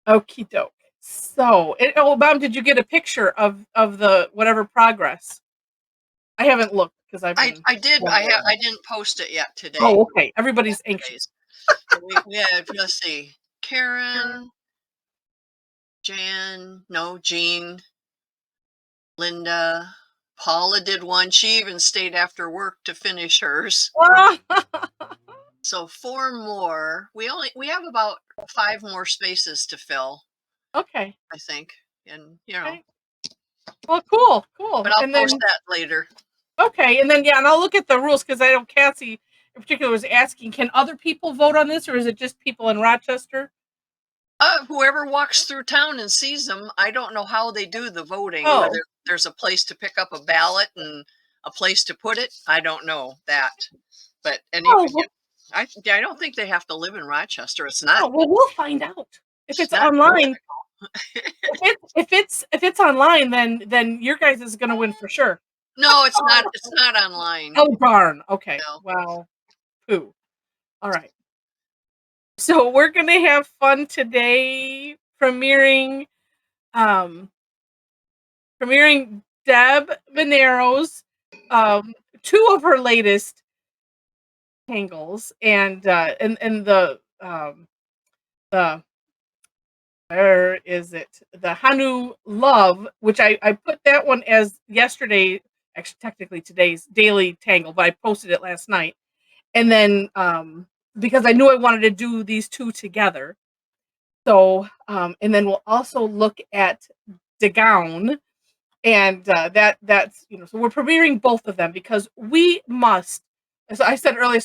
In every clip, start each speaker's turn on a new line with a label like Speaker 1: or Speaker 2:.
Speaker 1: Okie doke. So, oh, Mom, did you get a picture of the whatever progress? I haven't looked because I've been.
Speaker 2: I did. I didn't post it yet today.
Speaker 1: Oh, okay. Everybody's anxious.
Speaker 2: We have, let's see, Karen, Jan, no, Jean, Linda, Paula did one. She even stayed after work to finish hers. So 4 more. We have about 5 more spaces to fill.
Speaker 1: Okay.
Speaker 2: I think, and you know.
Speaker 1: Okay. Well, cool.
Speaker 2: But I'll post that later.
Speaker 1: Okay, and then and I'll look at the rules because I know Cassie in particular was asking, can other people vote on this, or is it just people in Rochester?
Speaker 2: Whoever walks through town and sees them. I don't know how they do the voting.
Speaker 1: Oh.
Speaker 2: Whether there's a place to pick up a ballot and a place to put it, I don't know that. But I don't think they have to live in Rochester. It's not.
Speaker 1: Oh, well, we'll find out if it's online. if it's online, then your guys is going to win for sure.
Speaker 2: No, it's not. It's not online.
Speaker 1: Oh, darn. Okay.
Speaker 2: No.
Speaker 1: Well, poo. All right. So we're going to have fun today premiering Debbi Minero's 2 of her latest tangles and the where is it? The Hanu Luv, which I put that one as yesterday, actually technically today's daily tangle, but I posted it last night. And then because I knew I wanted to do these 2 together. So and then we'll also look at D'Gown, and that's so we're premiering both of them because we must, as I said earlier,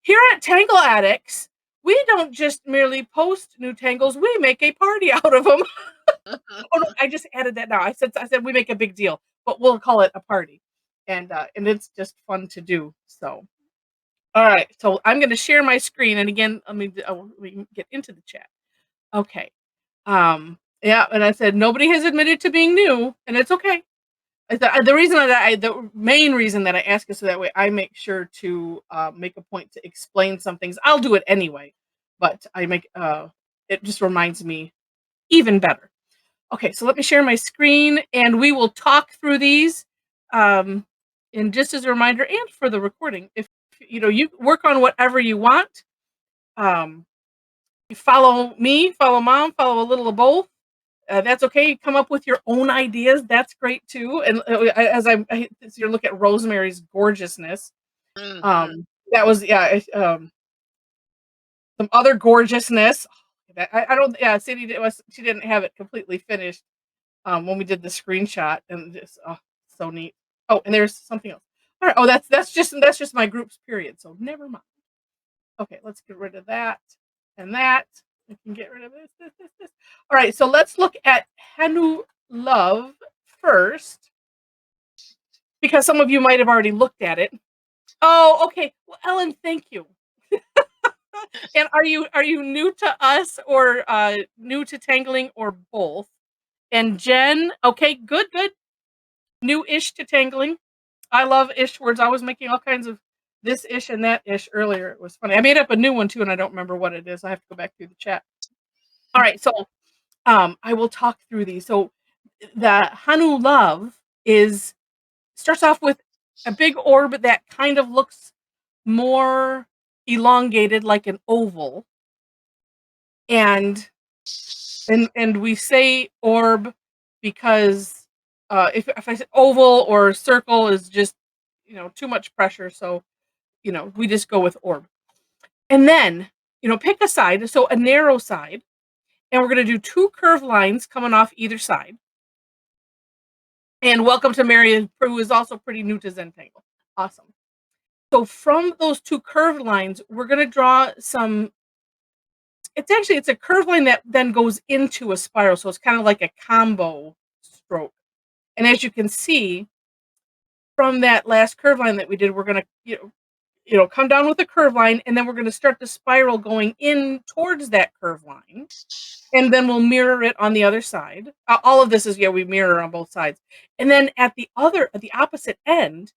Speaker 1: here at Tangle Addicts, we don't just merely post new tangles, we make a party out of them. Oh no, I just added that now. I said we make a big deal, but we'll call it a party. And it's just fun to do. So all right, so I'm going to share my screen, and again, we can get into the chat. Okay. Yeah, and I said nobody has admitted to being new, and it's okay. The main reason that I ask is so that way I make sure to make a point to explain some things. I'll do it anyway, but it just reminds me even better. Okay, so let me share my screen, and we will talk through these. And just as a reminder, and for the recording, if you work on whatever you want. You follow me, follow Mom, follow a little of both. That's okay. Come up with your own ideas. That's great too. And as you look at Rosemary's gorgeousness, that was some other gorgeousness. I don't. Yeah, Sadie she didn't have it completely finished when we did the screenshot, and just so neat. Oh, and there's something else. All right. Oh, that's just my group's period. So never mind. Okay, let's get rid of that and that. We can get rid of this. All right, so let's look at Hanu Luv first, because some of you might have already looked at it. Oh, okay. Well, Ellen, thank you. And are you new to us or new to tangling or both? And Jen, okay, good. New-ish to tangling. I love ish words. I was making all kinds of this ish and that ish earlier. It was funny. I made up a new one too, and I don't remember what it is. I have to go back through the chat. All right, so I will talk through these. So the Hanu Luv starts off with a big orb that kind of looks more elongated, like an oval. And we say orb because if I say oval or circle is just too much pressure, so we just go with orb. And then pick a side, so a narrow side, and we're going to do 2 curved lines coming off either side. And welcome to Mary, who is also pretty new to Zentangle. Awesome. So from those 2 curved lines, we're going to draw some. It's a curved line that then goes into a spiral, so it's kind of like a combo stroke. And as you can see from that last curved line that we did, we're going to come down with a curved line, and then we're going to start the spiral going in towards that curved line, and then we'll mirror it on the other side. All of this is we mirror on both sides, and then at the opposite end,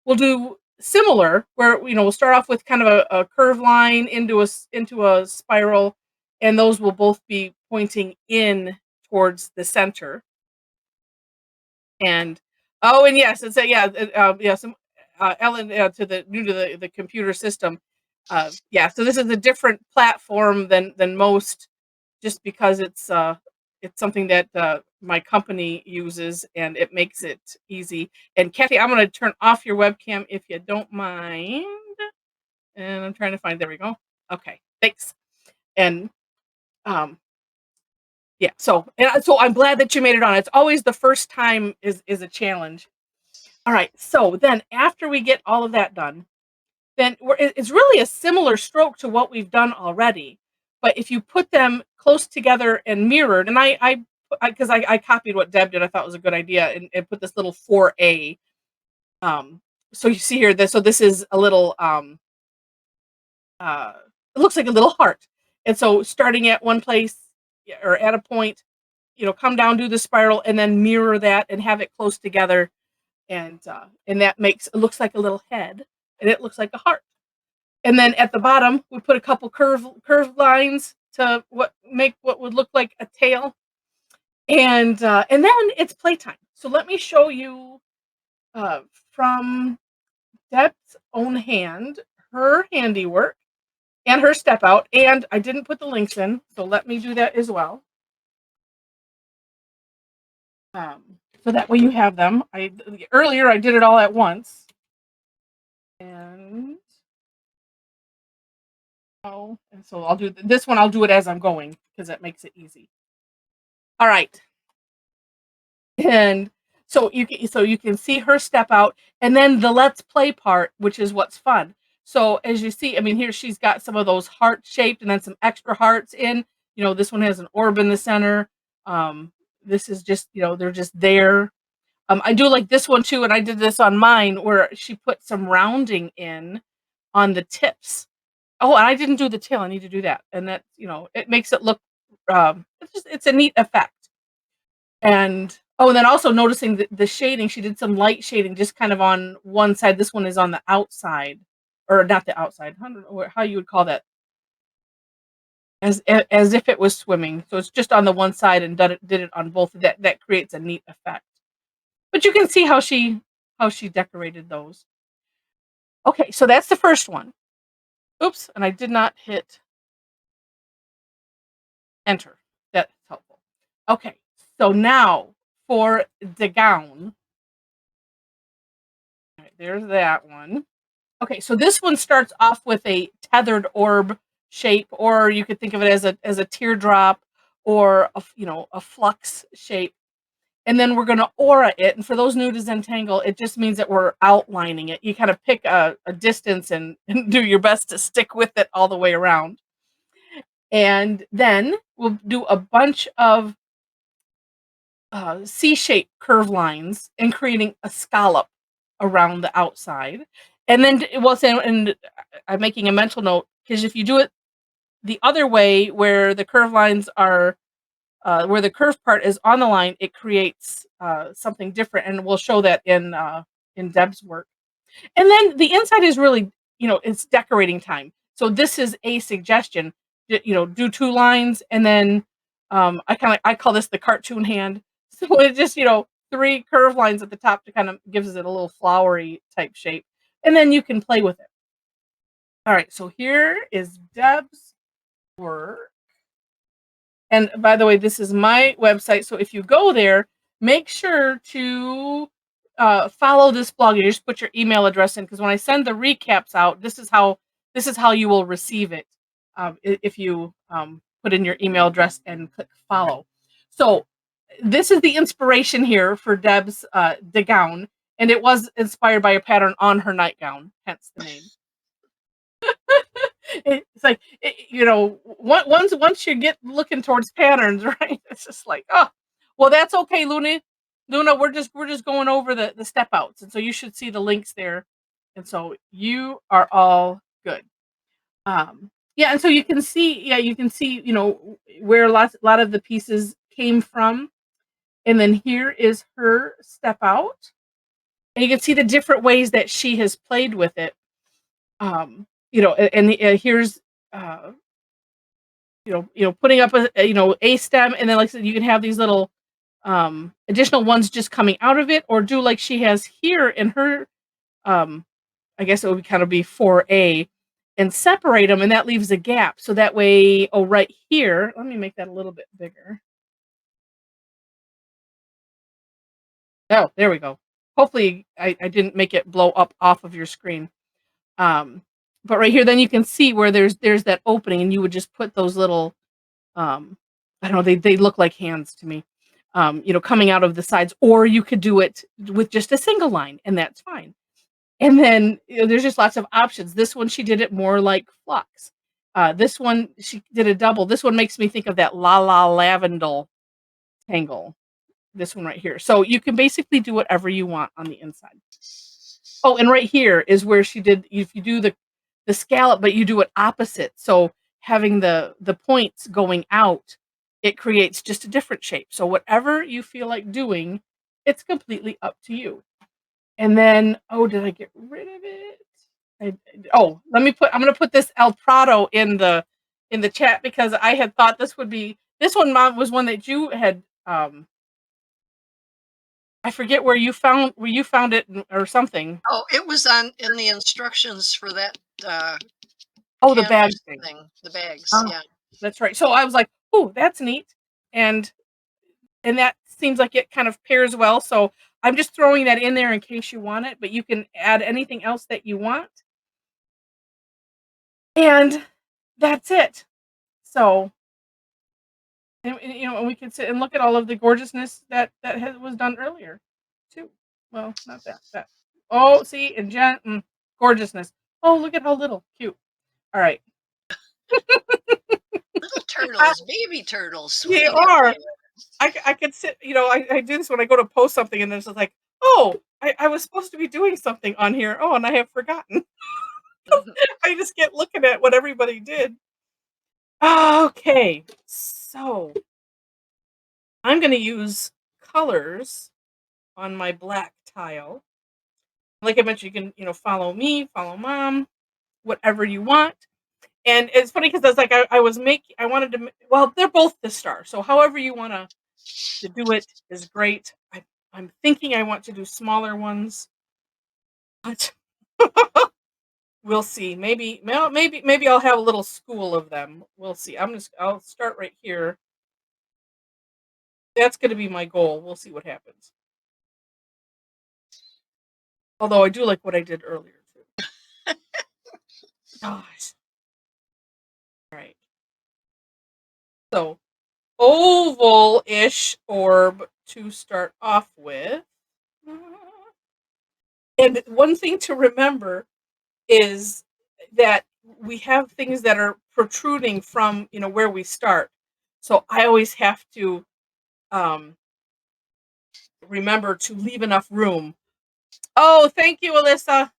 Speaker 1: we'll do similar, where we'll start off with kind of a curved line into a spiral, and those will both be pointing in towards the center. And oh, and yes, it's a some Ellen to the new to the computer system. Yeah, so this is a different platform than most, just because it's something that my company uses, and it makes it easy. And Kathy, I'm going to turn off your webcam if you don't mind. And I'm trying to find. There we go. Okay, thanks. And yeah, so I'm glad that you made it on. It's always the first time is a challenge. All right, so then after we get all of that done, then it's really a similar stroke to what we've done already. But if you put them close together and mirrored, and I copied what Deb did, I thought was a good idea, and put this little 4A. So you see here, this is a little, it looks like a little heart. And so starting at one place or at a point, come down, do the spiral, and then mirror that and have it close together. And that makes, it looks like a little head, and it looks like a heart. And then at the bottom, we put a couple curved lines to make what would look like a tail. And then it's playtime. So let me show you from Deb's own hand, her handiwork and her step out. And I didn't put the links in, so let me do that as well. So that way you have them. Earlier I did it all at once. And so I'll do this one. I'll do it as I'm going because that makes it easy. All right. And so you can see her step out, and then the let's play part, which is what's fun. So as you see, I mean, here she's got some of those heart shaped and then some extra hearts in. This one has an orb in the center. This is just, they're just there. I do like this one too, and I did this on mine where she put some rounding in on the tips. Oh, and I didn't do the tail. I need to do that. And that, it makes it look, it's a neat effect. And then also noticing the shading, she did some light shading just kind of on one side. This one is on the outside, or not the outside. I don't know how you would call that. As if it was swimming. So it's just on the one side and did it on both. That creates a neat effect. But you can see how she decorated those. Okay, so that's the first one. Oops, and I did not hit enter. That's helpful. Okay, so now for D'Gown. All right, there's that one. Okay, so this one starts off with a tethered orb shape, or you could think of it as a teardrop, or a flux shape. And then we're going to aura it. And for those new to Zentangle, it just means that we're outlining it. You kind of pick a distance and do your best to stick with it all the way around. And then we'll do a bunch of C-shaped curve lines and creating a scallop around the outside. And then, and I'm making a mental note, because if you do it the other way, where the curve lines are, where the curved part is on the line, it creates something different, and we'll show that in Deb's work. And then the inside is really, it's decorating time. So this is a suggestion. Do 2 lines, and then I call this the cartoon hand. So it's just 3 curved lines at the top to kind of gives it a little flowery type shape, and then you can play with it. All right, so here is Deb's work. And by the way, this is my website. So if you go there, make sure to follow this blog. You just put your email address in, because when I send the recaps out, this is how you will receive it. If you put in your email address and click follow. So this is the inspiration here for Deb's D'Gown, and it was inspired by a pattern on her nightgown, hence the name. It's like, once you get looking towards patterns, right? It's just like, oh, well, that's okay, Luna. We're just going over the step outs, and so you should see the links there, and so you are all good. Yeah, and so you can see, where a lot of the pieces came from, and then here is her step out, and you can see the different ways that she has played with it. And here's putting up a stem, and then like I said, you can have these little additional ones just coming out of it, or do like she has here in her, I guess it would kind of be 4A, and separate them, and that leaves a gap. So that way, oh, right here, let me make that a little bit bigger. Oh, there we go. Hopefully, I didn't make it blow up off of your screen. But right here, then you can see where there's that opening, and you would just put those little, I don't know, they look like hands to me, coming out of the sides, or you could do it with just a single line, and that's fine. And then there's just lots of options. This one, she did it more like flux. This one, she did a double. This one makes me think of that La La Lavendel tangle. This one right here. So you can basically do whatever you want on the inside. Oh, and right here is where she did, if you do the scallop, but you do it opposite. So having the points going out, it creates just a different shape. So whatever you feel like doing, it's completely up to you. And then, oh, did I get rid of it? I'm gonna put this El Prado in the chat, because I had thought this one, Mom, was one that you had, I forget where you found it or something.
Speaker 2: Oh, it was in the instructions for that
Speaker 1: The bag thing.
Speaker 2: The bags,
Speaker 1: Oh,
Speaker 2: yeah.
Speaker 1: that's right. So I was like, oh, that's neat. And that seems like it kind of pairs well. So I'm just throwing that in there in case you want it, but you can add anything else that you want. And that's it. So, and we can sit and look at all of the gorgeousness that was done earlier too. Well, not that. Oh, see, and gorgeousness. Oh, look at how little. Cute. All right.
Speaker 2: Little turtles, baby turtles.
Speaker 1: They are. I could sit, I do this when I go to post something, and there's like, oh, I was supposed to be doing something on here. Oh, and I have forgotten. I just get looking at what everybody did. Okay, so I'm going to use colors on my black tile. Like I mentioned, you can, follow me, follow Mom, whatever you want. And it's funny because I was like, I wanted to, well, they're both the star. So however you want to do it is great. I'm thinking I want to do smaller ones, but we'll see. Maybe I'll have a little school of them. We'll see. I'll start right here. That's going to be my goal. We'll see what happens. Although I do like what I did earlier too. Gosh. All right. So, oval-ish orb to start off with. And one thing to remember is that we have things that are protruding from, where we start. So I always have to remember to leave enough room. Oh, thank you, Alyssa.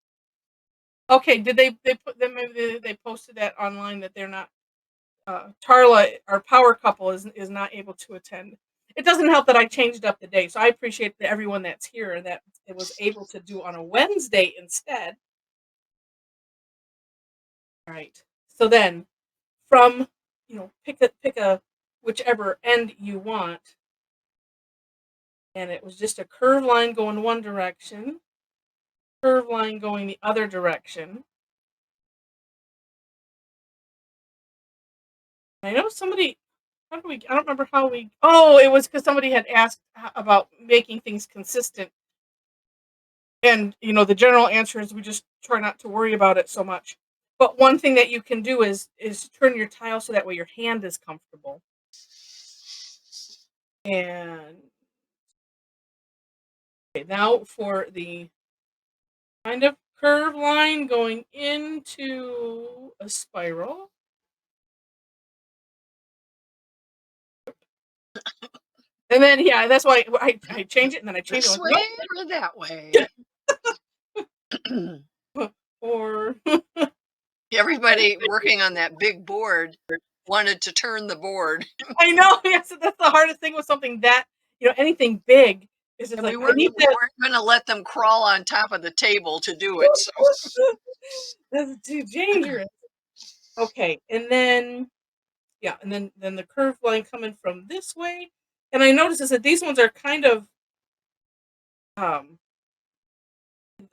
Speaker 1: Okay, did they put them? Maybe they posted that online that they're not. Tarla, our power couple, is not able to attend. It doesn't help that I changed up the day, so I appreciate everyone that's here and that it was able to do on a Wednesday instead. All right. So then, from pick a whichever end you want, and it was just a curved line going one direction, curved line going the other direction. I know somebody. I don't remember how we. Oh, it was because somebody had asked about making things consistent, and the general answer is we just try not to worry about it so much. But one thing that you can do is turn your tile so that way your hand is comfortable. And okay, now for the kind of curved line going into a spiral. And then, yeah, that's why I change it, and then I change
Speaker 2: this
Speaker 1: it.
Speaker 2: Way or that way.
Speaker 1: Or
Speaker 2: everybody working on that big board wanted to turn the board.
Speaker 1: I know. Yes, that's the hardest thing with something that anything big is just
Speaker 2: and
Speaker 1: like
Speaker 2: we weren't going to let them crawl on top of the table to do it. So
Speaker 1: that's too dangerous. Okay, and then Yeah, and then the curved line coming from this way. And I noticed is that these ones are kind of um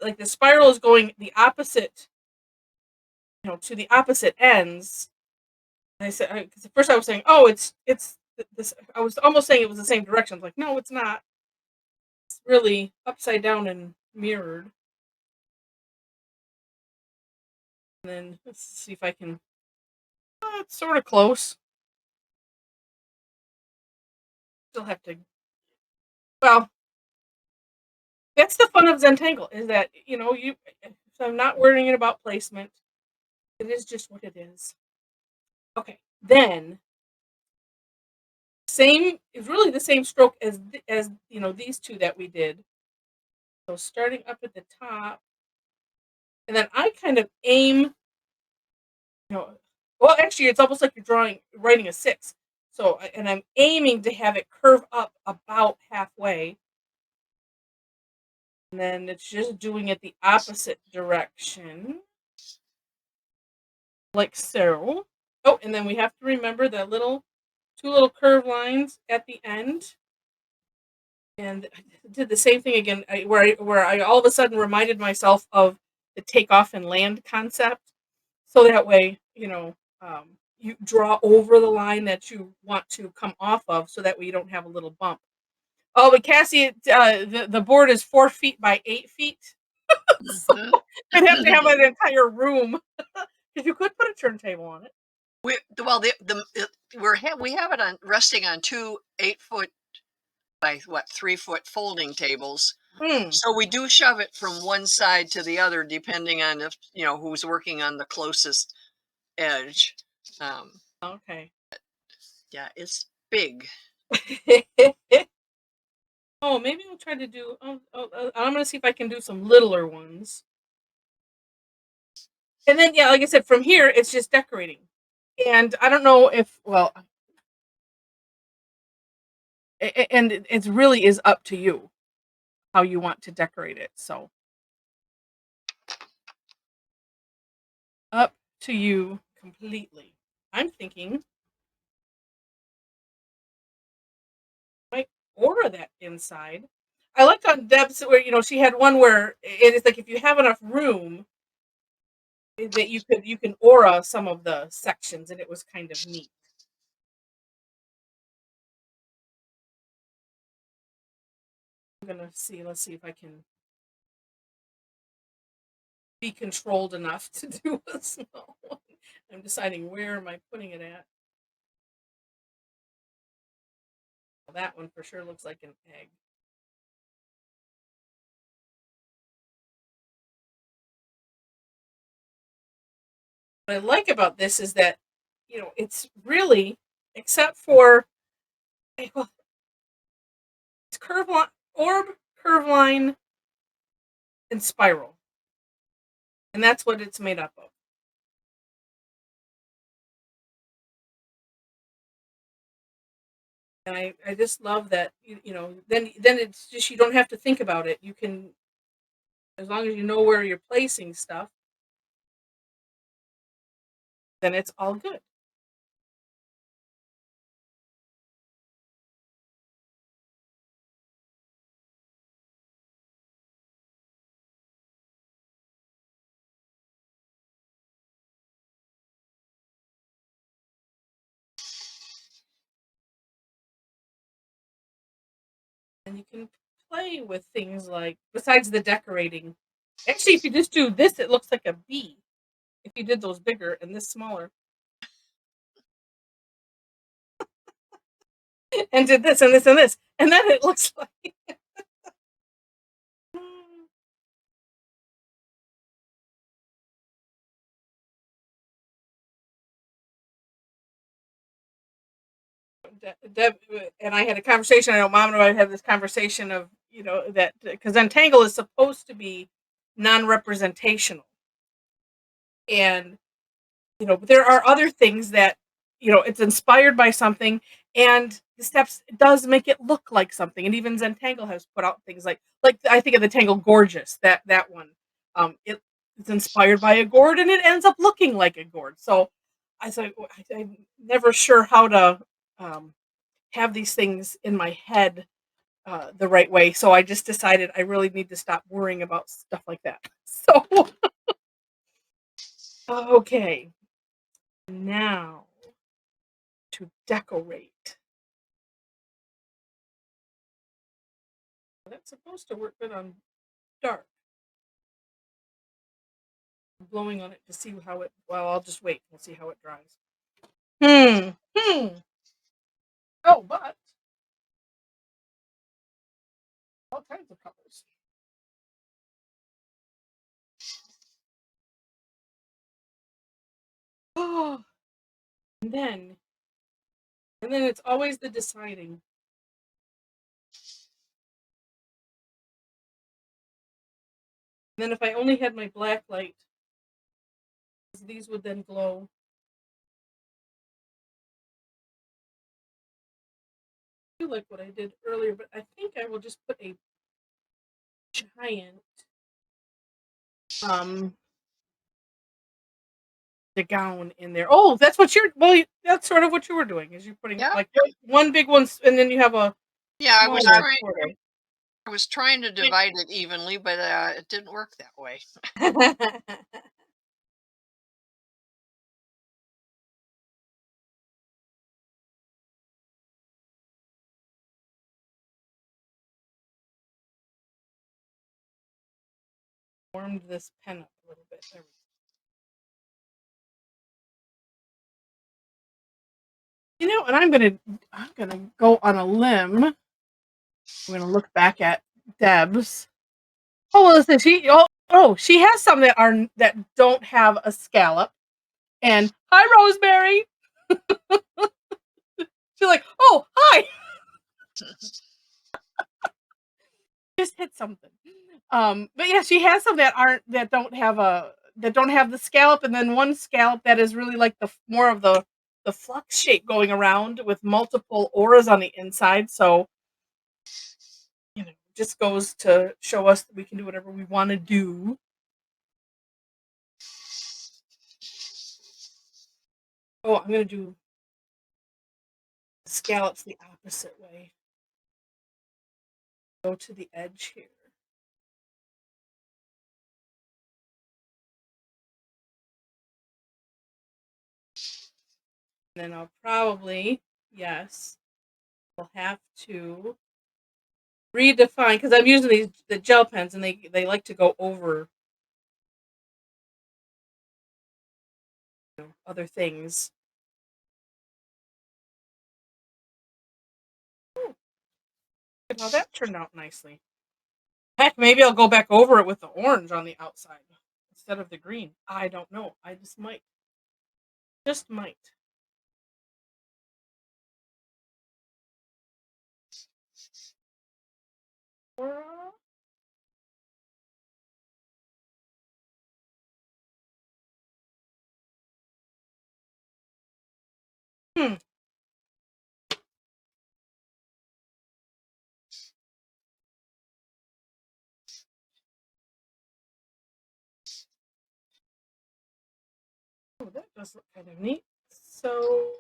Speaker 1: like the spiral is going the opposite, to the opposite ends. And I said, because at first I was saying, oh, it's this. I was almost saying it was the same direction. I was like, no, it's not. It's really upside down and mirrored. And then let's see if I can. It's sort of close. Still have to. Well, that's the fun of Zentangle is that So I'm not worrying about placement. It is just what it is. Okay, then same. It's really the same stroke as these two that we did. So starting up at the top, and then I kind of aim. You know, well, actually, it's almost like you're writing a six. So, and I'm aiming to have it curve up about halfway, and then it's just doing it the opposite direction, like so. Oh, and then we have to remember the two little curved lines at the end. And I did the same thing again, where I all of a sudden reminded myself of the takeoff and land concept. So that way, you draw over the line that you want to come off of, so that way you don't have a little bump. Oh, but Cassie, the board is 4 feet by 8 feet, so I'd have to have an entire room because you could put a turntable on it.
Speaker 2: We have it on resting on two 8-foot by 3-foot folding tables. So we do shove it from one side to the other depending on if who's working on the closest edge.
Speaker 1: Okay.
Speaker 2: Yeah, it's big.
Speaker 1: Oh, maybe we'll try to do. I'm gonna see if I can do some littler ones. And then, yeah, like I said, from here it's just decorating. And I don't know if and it really is up to you how you want to decorate it. So up to you completely. I'm thinking might aura that inside. I liked on Deb's where she had one where it is like if you have enough room that you can aura some of the sections, and it was kind of neat. Let's see if I can be controlled enough to do a small one. I'm deciding where am I putting it at. That one for sure looks like an egg. What I like about this is that, it's really, except for, well, it's curve line, orb, curve line, and spiral. And that's what it's made up of. And I just love that, then it's just, you don't have to think about it. You can, as long as you know where you're placing stuff, then it's all good. And you can play with things like, besides the decorating. Actually, if you just do this, it looks like a bee. If you did those bigger and this smaller. And did this and this and this. And then it looks like Deb and I had a conversation. I know Mom and I had this conversation of, that because Zentangle is supposed to be non-representational. And, there are other things that, it's inspired by something, and the steps does make it look like something. And even Zentangle has put out things like I think of the Tangle Gorgeous, that one. It's inspired by a gourd and it ends up looking like a gourd. So I'm never sure how to have these things in my head the right way. So I just decided I really need to stop worrying about stuff like that. So, okay, now to decorate. That's supposed to work good on dark. I'm blowing on it to see how it. Well, I'll just wait. We'll see how it dries. Hmm. Oh, but all kinds of colors. Oh, and then it's always the deciding. And then if I only had my black light, these would then glow. I do like what I did earlier, but I think I will just put a giant the gown in there. Oh, that's what you're. Well, that's sort of what you were doing. Is you're putting
Speaker 2: Yeah.
Speaker 1: like one big one, and then you have a
Speaker 2: Yeah,
Speaker 1: smaller
Speaker 2: I was trying to divide it evenly, but it didn't work that way.
Speaker 1: Warmed this pen up a little bit. There we go. You know, and I'm gonna go on a limb. I'm gonna look back at Deb's. Oh, well, listen, she has some that don't have a scallop. And hi, Rosemary. She's like, oh, hi. Just hit something. But yeah, she has some that don't have the scallop, and then one scallop that is really like the more of the flux shape going around with multiple auras on the inside. So just goes to show us that we can do whatever we want to do. Oh, I'm gonna do the scallops the opposite way. Go to the edge here. And then I'll probably, yes, I'll have to redefine because I'm using the gel pens and they like to go over other things. Oh, look at how that turned out nicely. Heck, maybe I'll go back over it with the orange on the outside instead of the green. I don't know. I just might. Just might. Hmm. Oh, that does look kind of neat. So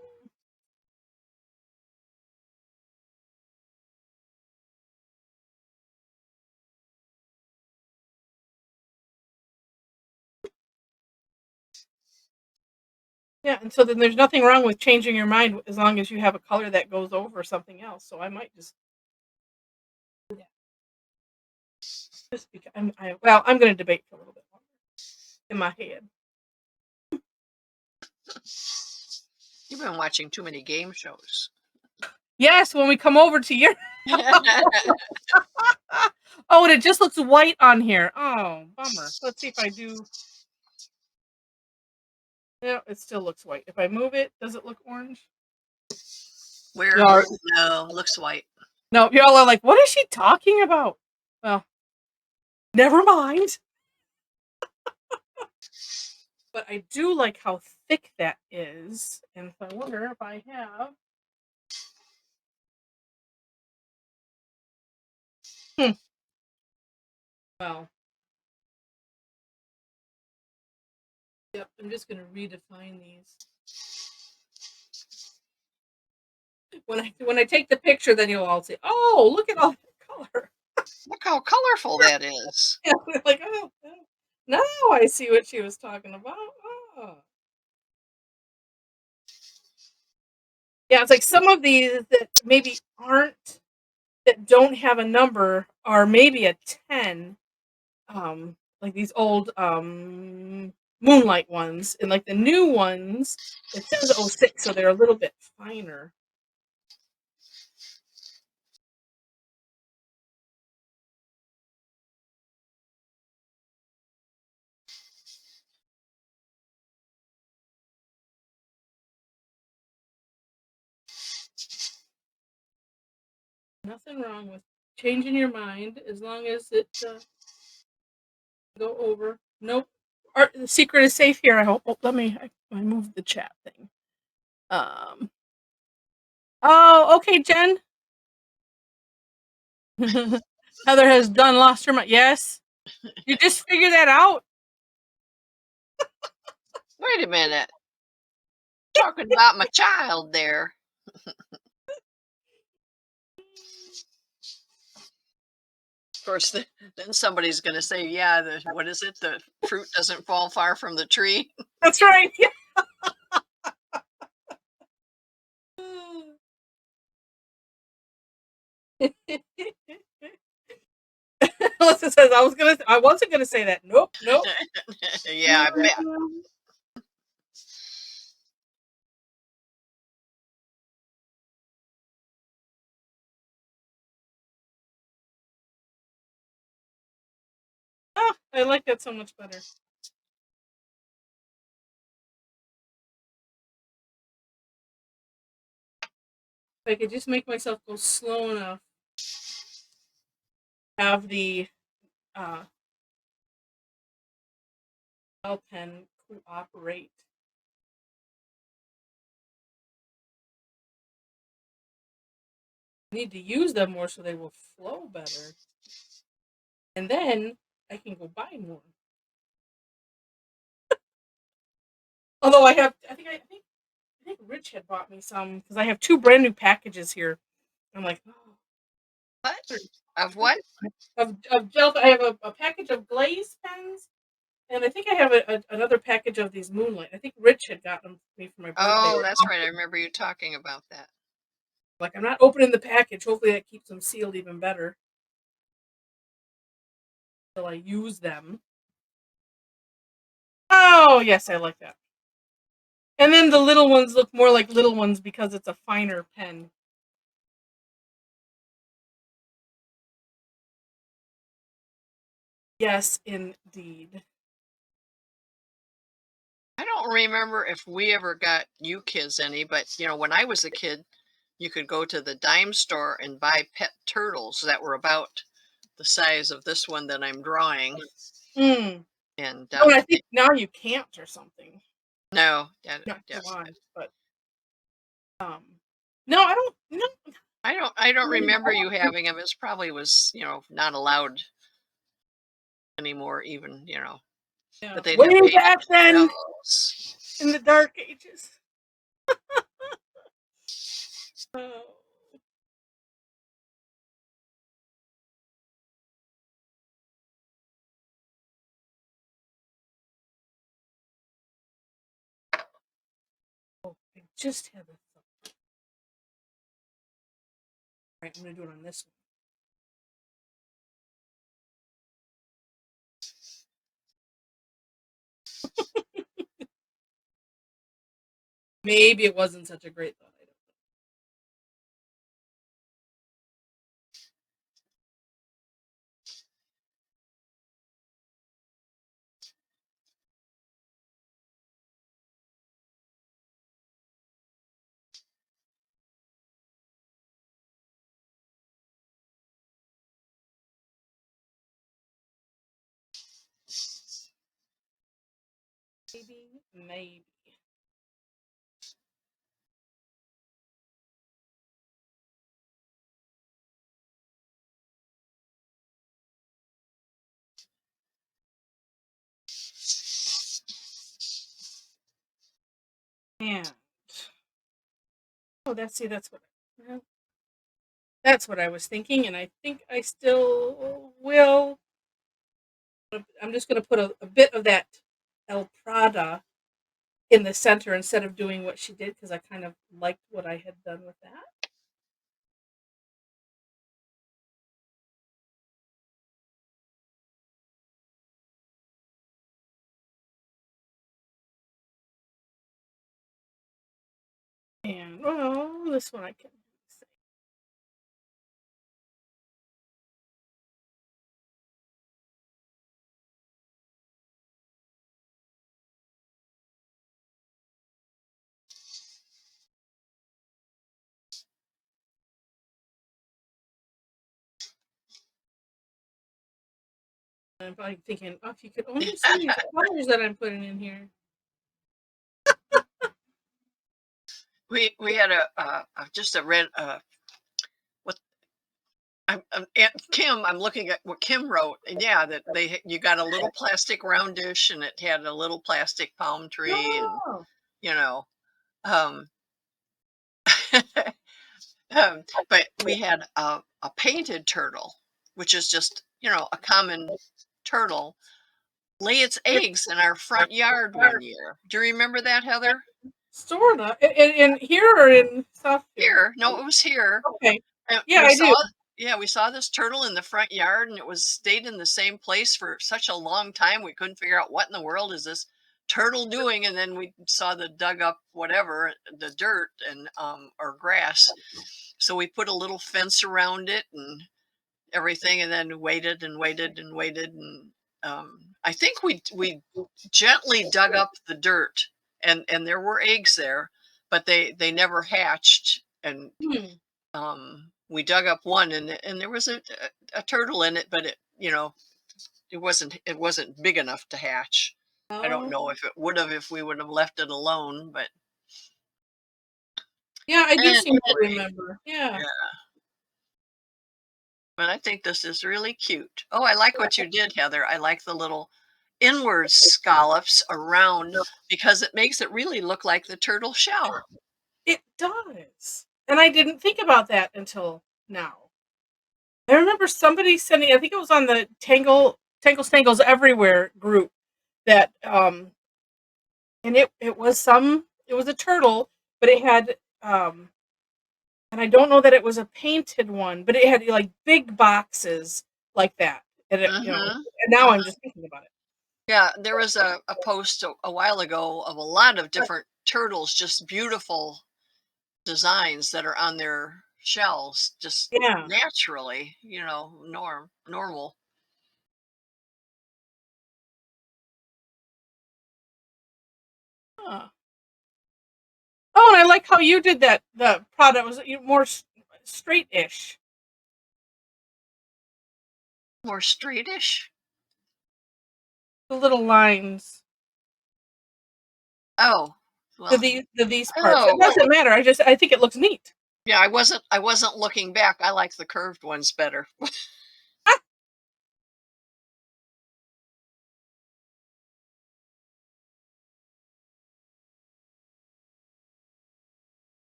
Speaker 1: yeah, and so then there's nothing wrong with changing your mind as long as you have a color that goes over something else. So I might just do that. Just because I'm going to debate for a little bit longer in my head.
Speaker 2: You've been watching too many game shows.
Speaker 1: Yes, when we come over to your oh, and it just looks white on here. Oh, bummer. Let's see if I do. No, it still looks white. If I move it, does it look orange?
Speaker 2: Where? No, looks white.
Speaker 1: No, y'all are like, what is she talking about? Well, never mind. But I do like how thick that is. And I wonder if I have. Well, Yep, I'm just going to redefine these. When I take the picture, then you'll all say, "Oh, look at all that color."
Speaker 2: Look how colorful that is.
Speaker 1: Yeah, we're like, "Oh, now I see what she was talking about." Oh. Yeah, it's like some of these that maybe aren't that don't have a number are maybe a 10. Like these old moonlight ones, and like the new ones, it says 06, so they're a little bit finer. Nothing wrong with changing your mind as long as it go over. Nope. The secret is safe here. I hope. Oh, I moved the chat thing. Oh, okay, Jen. Heather has done lost her mind. Yes. You just figured that out.
Speaker 2: Wait a minute. Talking about my child there. Of course, then somebody's going to say, yeah, what is it? The fruit doesn't fall far from the tree.
Speaker 1: That's right. Melissa says I wasn't gonna say that. Nope, nope.
Speaker 2: Yeah, I bet.
Speaker 1: Oh, I like that so much better. If I could just make myself go slow enough, have the gel pen cooperate. I need to use them more so they will flow better. And then I can go buy more. Although I think Rich had bought me some because I have 2 brand new packages here. I'm like, oh,
Speaker 2: What? Of what?
Speaker 1: of gel. I have a package of glaze pens, and I think I have another package of these Moonlight. I think Rich had gotten them for me for my birthday.
Speaker 2: Oh, that's right. I remember you talking about that.
Speaker 1: Like, I'm not opening the package. Hopefully that keeps them sealed even better till I use them. Oh, yes, I like that. And then the little ones look more like little ones because it's a finer pen. Yes, indeed.
Speaker 2: I don't remember if we ever got you kids any, but when I was a kid, you could go to the dime store and buy pet turtles that were about the size of this one that I'm drawing.
Speaker 1: Mm.
Speaker 2: And
Speaker 1: Oh, and I think now you can't or something.
Speaker 2: no,
Speaker 1: Not
Speaker 2: yes,
Speaker 1: sure why, but no, I don't. No,
Speaker 2: I don't remember you having them. It probably was not allowed anymore, even
Speaker 1: yeah.
Speaker 2: but they'd have
Speaker 1: Way
Speaker 2: baby
Speaker 1: back then
Speaker 2: shells.
Speaker 1: in the dark ages. Oh. I just had a thought. All right, I'm gonna do it on this one. Maybe it wasn't such a great thought. I don't know. Maybe. And that's what well, that's what I was thinking, and I think I still will. I'm just going to put a bit of that El Prada in the center instead of doing what she did because I kind of liked what I had done with that. And well, this one I can say. I'm probably thinking, oh, if you could only see the colors that I'm putting in here.
Speaker 2: We had just a red what Kim. I'm looking at what Kim wrote, and yeah, that you got a little plastic round dish, and it had a little plastic palm tree, and
Speaker 1: Oh,
Speaker 2: you know, um, but we had a painted turtle, which is just a common turtle, lay its eggs in our front yard one year. Do you remember that, Heather?
Speaker 1: sort of. In here or in Southfield?
Speaker 2: Here, no, it was here.
Speaker 1: Okay.
Speaker 2: And
Speaker 1: Yeah, I do.
Speaker 2: we saw this turtle in the front yard, and it was stayed in the same place for such a long time. We couldn't figure out what in the world is this turtle doing. And then we saw the dug up whatever, the dirt and or grass. So we put a little fence around it and everything, and then waited and waited and waited. And I think we gently dug up the dirt, and there were eggs there, but they never hatched. And
Speaker 1: Hmm.
Speaker 2: we dug up one, and there was a turtle in it, but it wasn't big enough to hatch. I don't
Speaker 1: Oh,
Speaker 2: know if it would have if we would have left it alone, but
Speaker 1: yeah, I do seem to
Speaker 2: anyway,
Speaker 1: remember. Yeah.
Speaker 2: yeah. But I think this is really cute. Oh, I like what you did, Heather. I like the little inward scallops around because it makes it really look like the turtle shell.
Speaker 1: It does. And I didn't think about that until now. I remember somebody sending, I think it was on the Tangles Everywhere group that and it was a turtle, but it had and I don't know that it was a painted one, but it had like big boxes like that. And
Speaker 2: Hmm.
Speaker 1: and now I'm just thinking about it.
Speaker 2: Yeah, there was a post a while ago of a lot of different turtles, just beautiful designs that are on their shells, just
Speaker 1: Yeah.
Speaker 2: naturally, normal.
Speaker 1: Huh. Oh, and I like how you did that. The product was more straight-ish.
Speaker 2: More straightish.
Speaker 1: The little lines.
Speaker 2: Oh, well,
Speaker 1: The these parts. It
Speaker 2: oh,
Speaker 1: doesn't matter. I think it looks neat.
Speaker 2: yeah. I wasn't looking back. I like the curved ones better.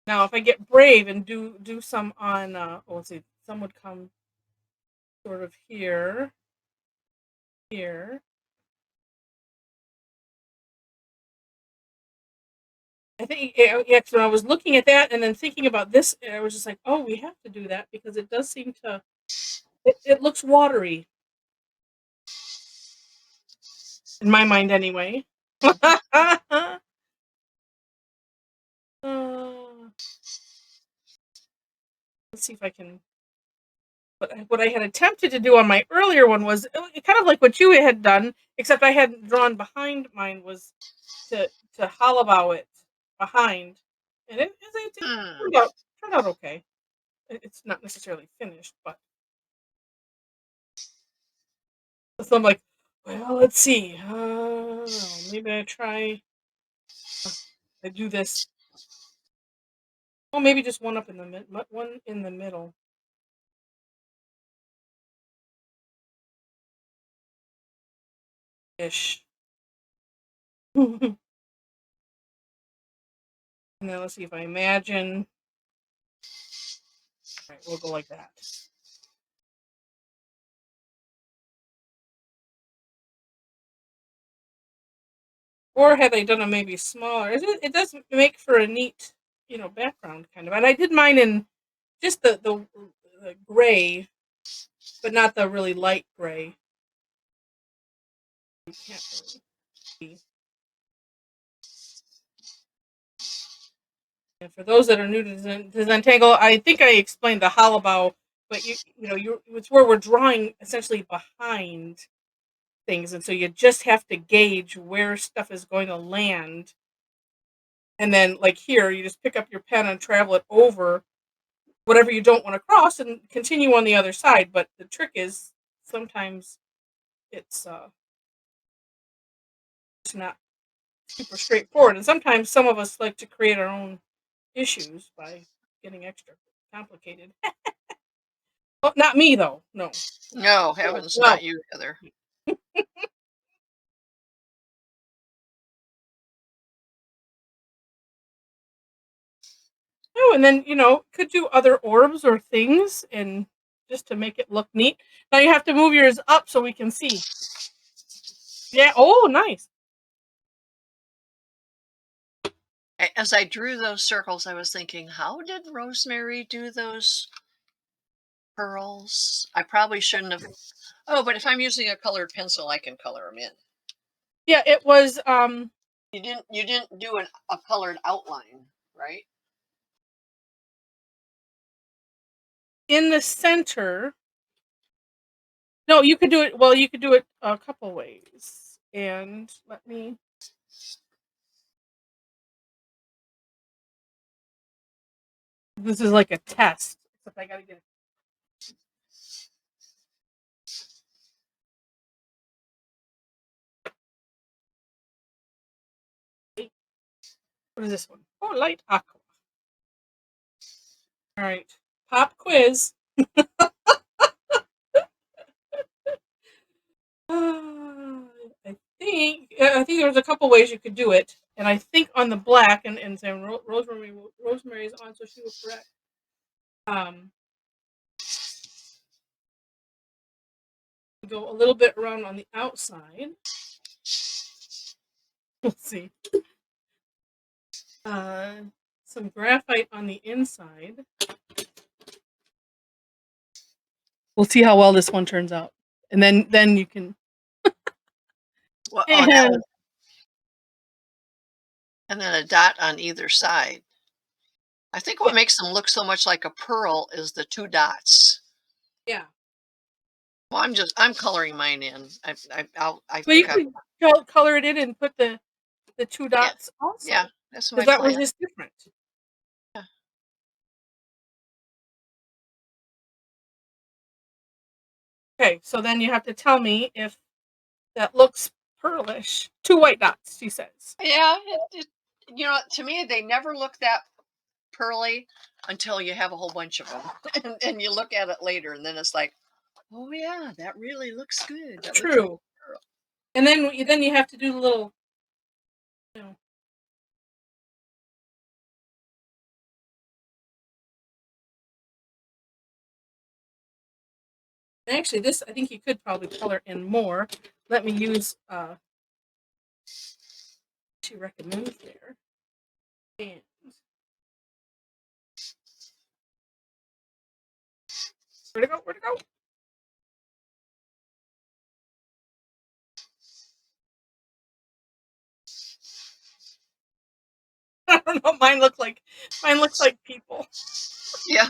Speaker 1: Now, if I get brave and do some on, let's see, some would come sort of here. I think, yeah, so I was looking at that and then thinking about this, and I was just like, oh, we have to do that because it does seem to, it looks watery in my mind anyway. Uh, let's see if I can. But what I had attempted to do on my earlier one was kind of like what you had done, except I hadn't drawn behind mine was to hollow it behind, and it
Speaker 2: Hmm.
Speaker 1: turned out okay. It's not necessarily finished, but so I'm like, well, let's see. Maybe I try. I do this. Well, maybe just one up in the one in the middle ish. And then let's see if I imagine. All right, we'll go like that. Or had I done it maybe smaller, it does make for a neat, background kind of. And I did mine in just the gray, but not the really light gray. You can't really see. And for those that are new to Zentangle, I think I explained the hollow bow, but it's where we're drawing essentially behind things, and so you just have to gauge where stuff is going to land, and then like here, you just pick up your pen and travel it over whatever you don't want to cross, and continue on the other side. But the trick is sometimes it's not super straightforward, and sometimes some of us like to create our own issues by getting extra complicated. Well, not me though. No.
Speaker 2: No, heavens,
Speaker 1: Well,
Speaker 2: not you, Heather.
Speaker 1: oh, and then could do other orbs or things, and just to make it look neat. Now you have to move yours up so we can see. Yeah. Oh, nice.
Speaker 2: As I drew those circles, I was thinking, how did Rosemary do those pearls? I probably shouldn't have. Oh, but if I'm using a colored pencil, I can color them in.
Speaker 1: Yeah, it was.
Speaker 2: You didn't do a colored outline, right?
Speaker 1: In the center. No, you could do it. Well, you could do it a couple ways. And let me. This is like a test. Except I gotta get it. What is this one? Oh, light aqua. All right. Pop quiz. I think there's a couple ways you could do it, and I think on the black, and Sam Rosemary is on, so she was correct. Go a little bit around on the outside. We'll see. Some graphite on the inside. We'll see how well this one turns out, and then you can.
Speaker 2: Well,
Speaker 1: And
Speaker 2: and then a dot on either side. I think what
Speaker 1: yeah,
Speaker 2: makes them look so much like a pearl is the two dots.
Speaker 1: yeah.
Speaker 2: Well, I'm coloring mine in. I
Speaker 1: But you
Speaker 2: think I
Speaker 1: could color it in and put the two
Speaker 2: yeah
Speaker 1: dots
Speaker 2: yeah
Speaker 1: also,
Speaker 2: that's
Speaker 1: because
Speaker 2: my
Speaker 1: that was
Speaker 2: plan.
Speaker 1: just different.
Speaker 2: Yeah.
Speaker 1: Okay, so then you have to tell me if that looks pearlish. Two white dots, she says.
Speaker 2: Yeah, to me they never look that pearly until you have a whole bunch of them, and you look at it later, and then it's like, oh yeah, that really looks good. That looks like
Speaker 1: True.
Speaker 2: a pearl.
Speaker 1: And then you have to do the little, you know. Actually, this I think you could probably color in more. Let me use she recommends there. And where'd it go? Where'd it go? I don't know. Mine looks like people.
Speaker 2: Yeah,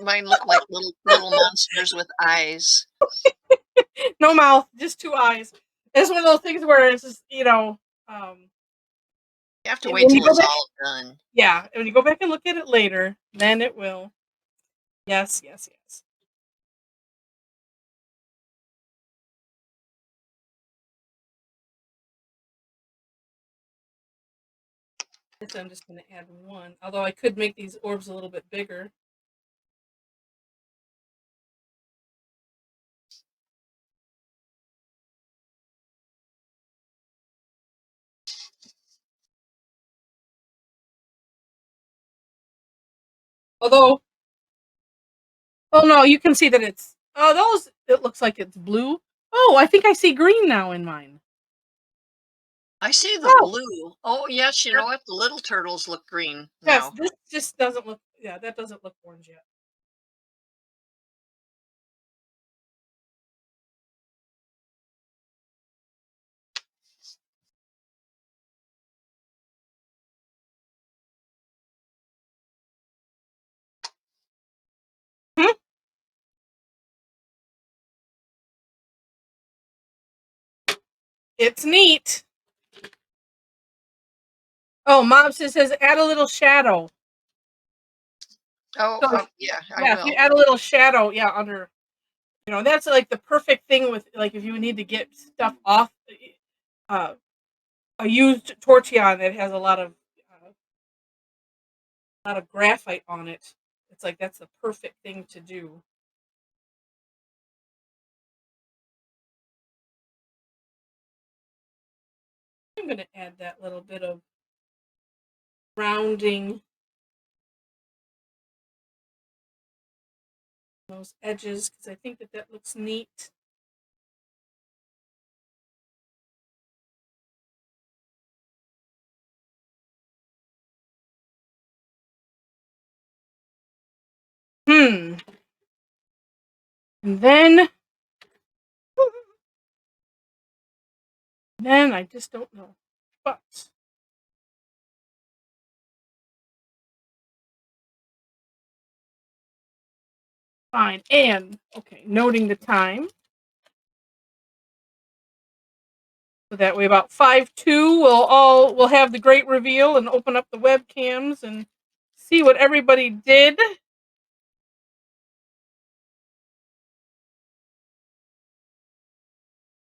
Speaker 2: mine look like little monsters with eyes.
Speaker 1: No mouth, just two eyes. It's one of those things where it's just,
Speaker 2: You have to wait
Speaker 1: when you
Speaker 2: till
Speaker 1: go
Speaker 2: it's
Speaker 1: back,
Speaker 2: all done.
Speaker 1: yeah, when you go back and look at it later, then it will. Yes, yes, yes. So I'm just going to add one. Although I could make these orbs a little bit bigger. Although, oh no, you can see that it's, oh, those, it looks like it's blue. Oh, I think I see green now in mine.
Speaker 2: I see the
Speaker 1: Oh,
Speaker 2: blue. Oh, yes, you know what? The little turtles look green
Speaker 1: yes,
Speaker 2: now.
Speaker 1: this just doesn't look, yeah, that doesn't look orange yet. Hmm? It's neat. Oh, Mom says add a little shadow.
Speaker 2: Oh,
Speaker 1: So,
Speaker 2: yeah, I
Speaker 1: yeah, if you
Speaker 2: will.
Speaker 1: add a little shadow, yeah, under, that's like the perfect thing with, like, if you need to get stuff off, uh, a used Tortillion that has a lot of graphite on it. It's like that's the perfect thing to do. I'm going to add that little bit of rounding those edges because I think that that looks neat. And then I just don't know. But fine. And okay, noting the time. So that way about 5:02 we'll have the great reveal and open up the webcams and see what everybody did.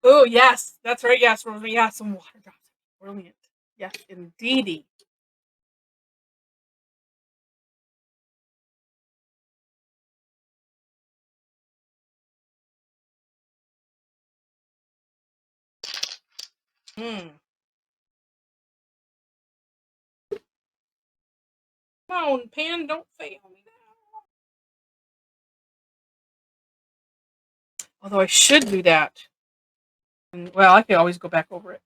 Speaker 1: Oh yes, that's right. Yes, Rosemary. Yeah, some water drops. Brilliant. Yes, indeedy. Hmm. Come on, Pan, don't fail me now. Although I should do that. And, well, I can always go back over it.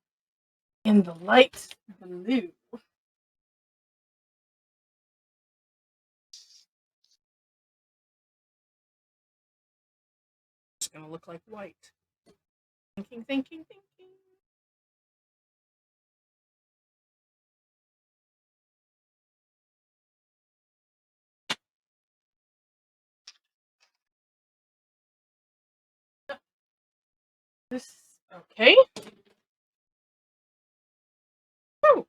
Speaker 1: In the light blue. It's going to look like white. Thinking, thinking, thinking. This, okay. Woo.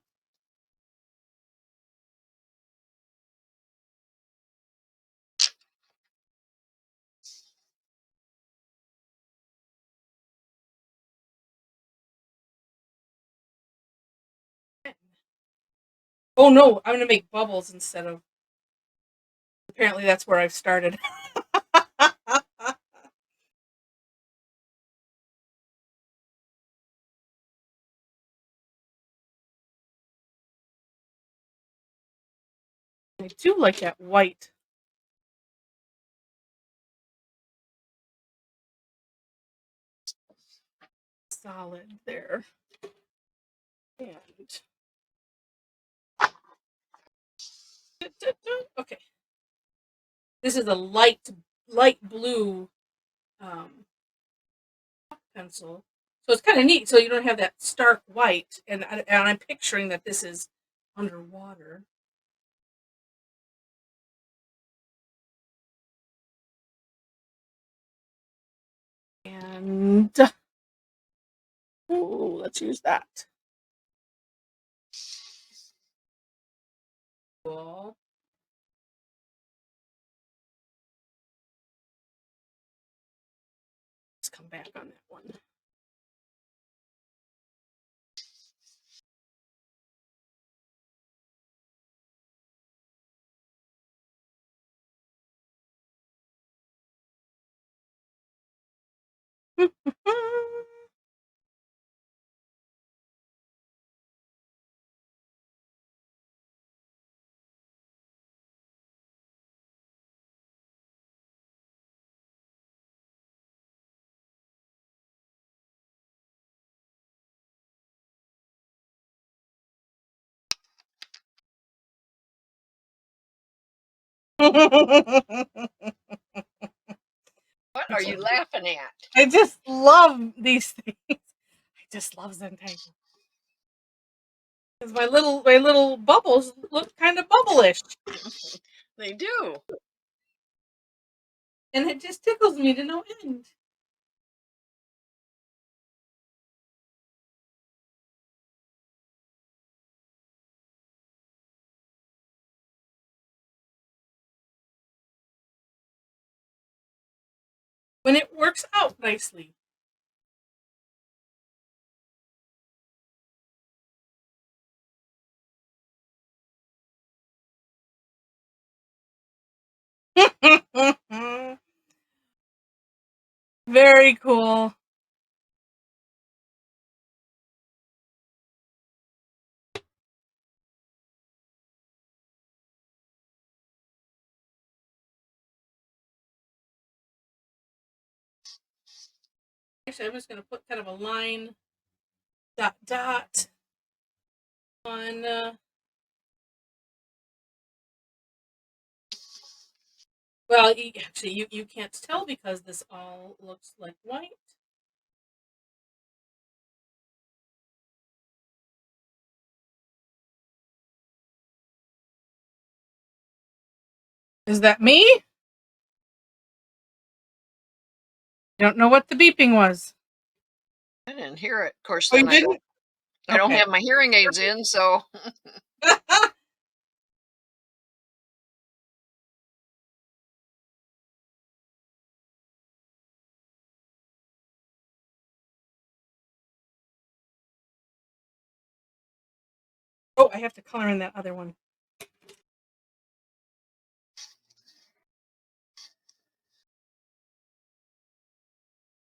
Speaker 1: Oh no, I'm going to make bubbles instead of. Apparently, that's where I've started. I do like that white. Solid there. And okay. This is a light blue pencil. So it's kind of neat. So you don't have that stark white, and I'm picturing that this is underwater. And ooh, let's use that. Cool. Let's come back on that one.
Speaker 2: What are you laughing at?
Speaker 1: I just love these things. I just love Zentangle. Because my little bubbles look kind of bubblish.
Speaker 2: They do.
Speaker 1: And it just tickles me to no end. When it works out nicely. Very cool. Actually, I'm just going to put kind of a line, dot, dot on. Well, actually, you can't tell because this all looks like white. Is that me? I don't know what the beeping was.
Speaker 2: I didn't hear it. Of course,
Speaker 1: Oh, you
Speaker 2: then
Speaker 1: didn't?
Speaker 2: I don't
Speaker 1: Okay.
Speaker 2: have my hearing aids in, so.
Speaker 1: Oh, I have to color in that other one.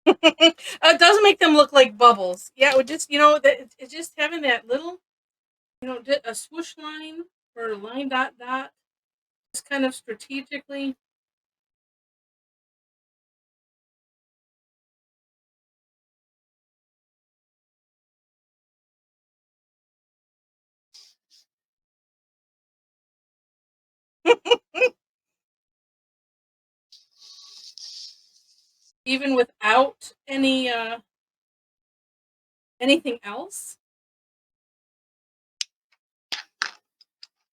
Speaker 1: It does make them look like bubbles. Yeah, it would just, it's just having that little, a swoosh line or a line dot dot, just kind of strategically. Even without anything else,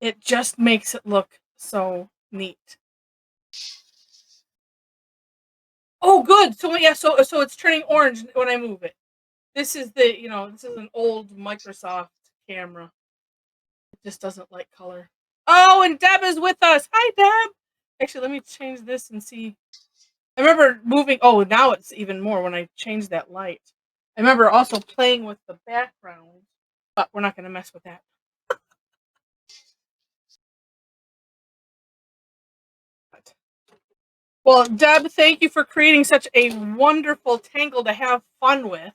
Speaker 1: it just makes it look so neat. Oh, good. So yeah, so it's turning orange when I move it. This is this is an old Microsoft camera. It just doesn't like color. Oh, and Deb is with us. Hi, Deb. Actually, let me change this and see. I remember moving. Oh, now it's even more when I changed that light. I remember also playing with the background, but we're not going to mess with that. Well, Deb, thank you for creating such a wonderful tangle to have fun with.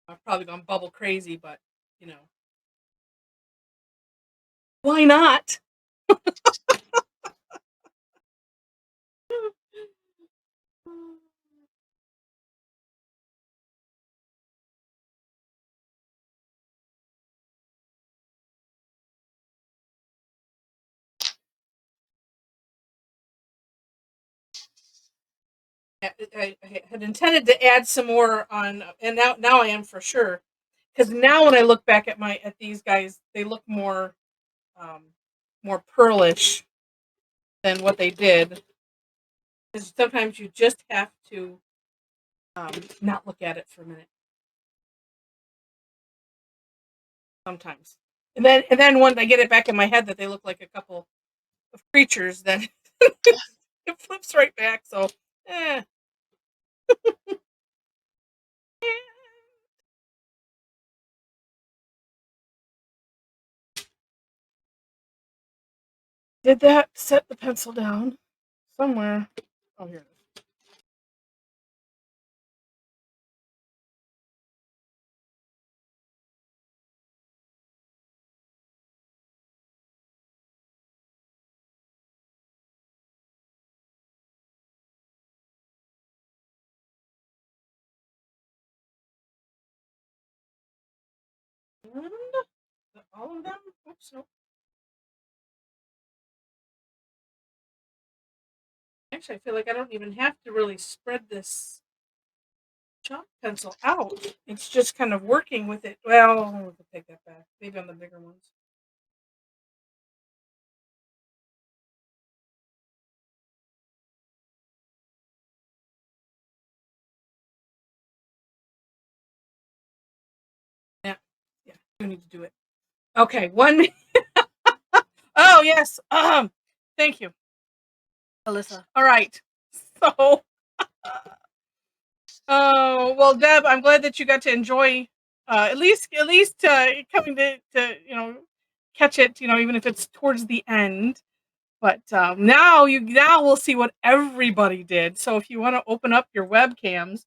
Speaker 1: I've probably gone bubble crazy, but why not? I had intended to add some more on, and now I am for sure, because now when I look back at these guys, they look more pearlish than what they did. Because sometimes you just have to not look at it for a minute. Sometimes, and then when I get it back in my head that they look like a couple of creatures, then it flips right back. So, eh. Did that set the pencil down somewhere? Oh, here it is. And all of them. Oops, nope. Actually, I feel like I don't even have to really spread this chalk pencil out. It's just kind of working with it. Well, I'll take that back. Maybe on the bigger ones. Yeah, yeah, you need to do it. Okay, one. Oh yes. Thank you, Alyssa. All right. So, oh well, Deb, I'm glad that you got to enjoy at least coming to catch it. Even if it's towards the end. But now we'll see what everybody did. So if you want to open up your webcams,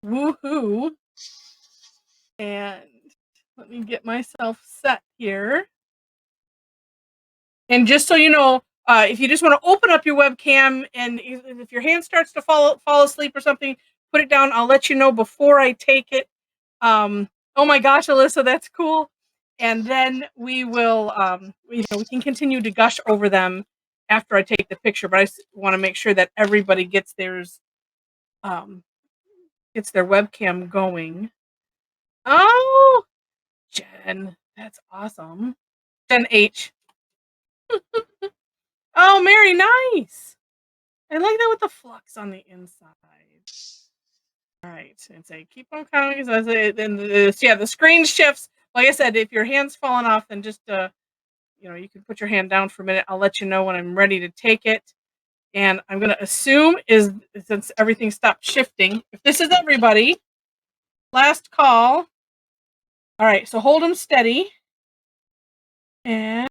Speaker 1: woohoo! And let me get myself set here. And just so you know, if you just want to open up your webcam and if your hand starts to fall asleep or something, put it down. I'll let you know before I take it. Oh my gosh, Alyssa, that's cool. And then we will, we can continue to gush over them after I take the picture. But I want to make sure that everybody gets their webcam going. Oh, Jen, that's awesome. Jen H. Oh, Mary, nice. I like that with the flux on the inside. All right, and say keep on counting. So then the screen shifts. Like I said, if your hand's falling off, then just you can put your hand down for a minute. I'll let you know when I'm ready to take it. And I'm gonna assume since everything stopped shifting, if this is everybody, last call. All right, so hold them steady. And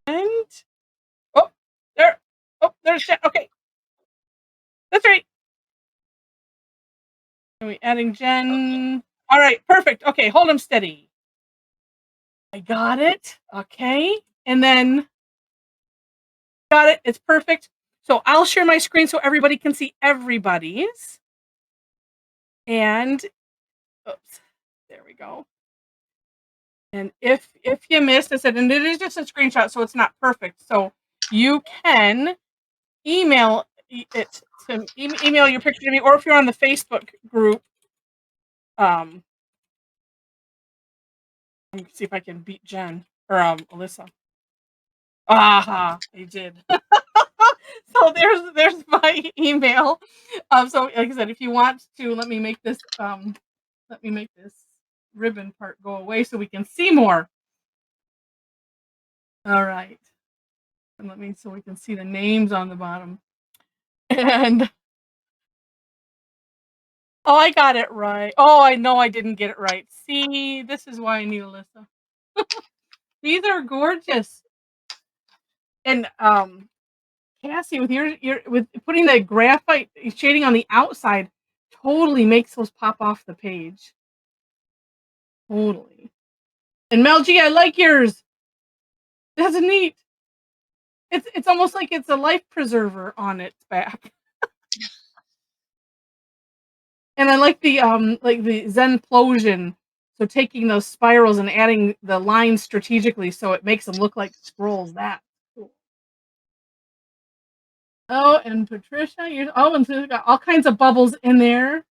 Speaker 1: oh, there's Jen. Okay, that's right. Are we adding Jen? Okay. All right, perfect. Okay, hold them steady. I got it. Okay, and then got it. It's perfect. So I'll share my screen so everybody can see everybody's. And oops, there we go. And if you missed, I said, and it is just a screenshot, so it's not perfect. So you can email it to email your picture to me, or if you're on the Facebook group, let me see if I can beat Jen or Alyssa. Aha, I did. So there's my email. So like I said, if you want to, let me make this ribbon part go away so we can see more. All right. And so we can see the names on the bottom. And oh, I got it right. Oh, I know I didn't get it right. See, this is why I need Alyssa. These are gorgeous. And Cassie, with your with putting the graphite shading on the outside, totally makes those pop off the page. Totally. And Mel G, I like yours. That's neat. It's almost like it's a life preserver on its back. And I like the Zenplosion. So taking those spirals and adding the lines strategically so it makes them look like scrolls. That's cool. Oh, and Patricia, and so got all kinds of bubbles in there.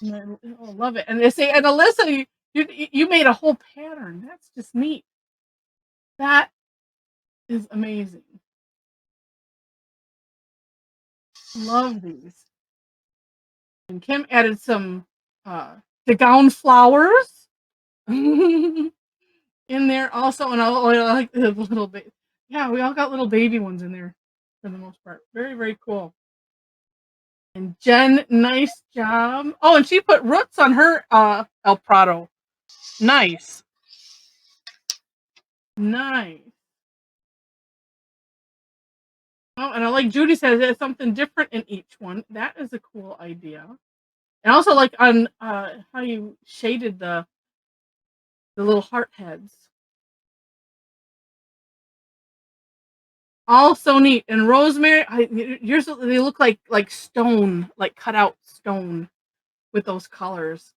Speaker 1: I love it. And they say, and Alyssa, you made a whole pattern. That's just neat. That is amazing. Love these. And Kim added some D'Gown flowers in there also, and I like the little bit. Yeah, we all got little baby ones in there for the most part. Very, very cool. And Jen, nice job. Oh, and she put roots on her El Prado. Nice. Nice. Oh, and I like Judy says there's something different in each one. That is a cool idea. And also like on how you shaded the little heart heads. All so neat. And Rosemary, yours they look like stone, like cut out stone with those colors.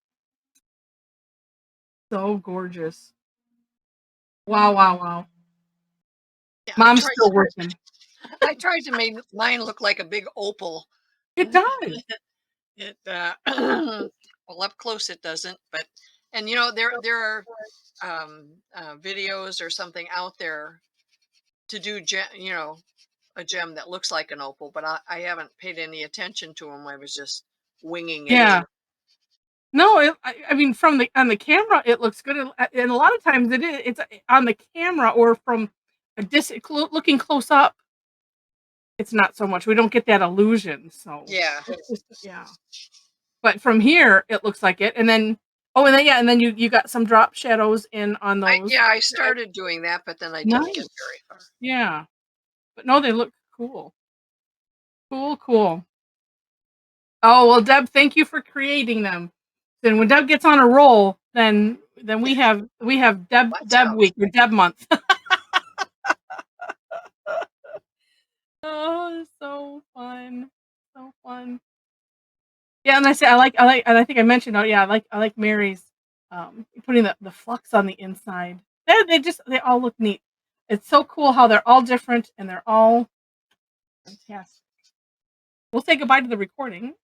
Speaker 1: So gorgeous. Wow, wow, wow.
Speaker 2: Yeah,
Speaker 1: Mom's still working.
Speaker 2: I tried to make mine look like a big opal.
Speaker 1: It does.
Speaker 2: It well, up close it doesn't, but and there are videos or something out there to do a gem that looks like an opal, but I haven't paid any attention to them. I was just winging it.
Speaker 1: Yeah. No, I mean, from on the camera, it looks good, and a lot of times it's on the camera or from looking close up. It's not so much. We don't get that illusion. So
Speaker 2: Yeah.
Speaker 1: yeah. But from here, it looks like it, and then and then you got some drop shadows in on those.
Speaker 2: I started doing that, but then I didn't get
Speaker 1: Nice.
Speaker 2: very far.
Speaker 1: Yeah, but no, they look cool. Cool, cool. Oh well, Deb, thank you for creating them. Then when Deb gets on a roll, then we have Deb
Speaker 2: Watch out.
Speaker 1: week or Deb month. Oh, so fun, so fun. Yeah, and and I think I mentioned. Oh yeah, I like Mary's putting the flux on the inside. They all look neat. It's so cool how they're all different and they're all fantastic. We'll say goodbye to the recording.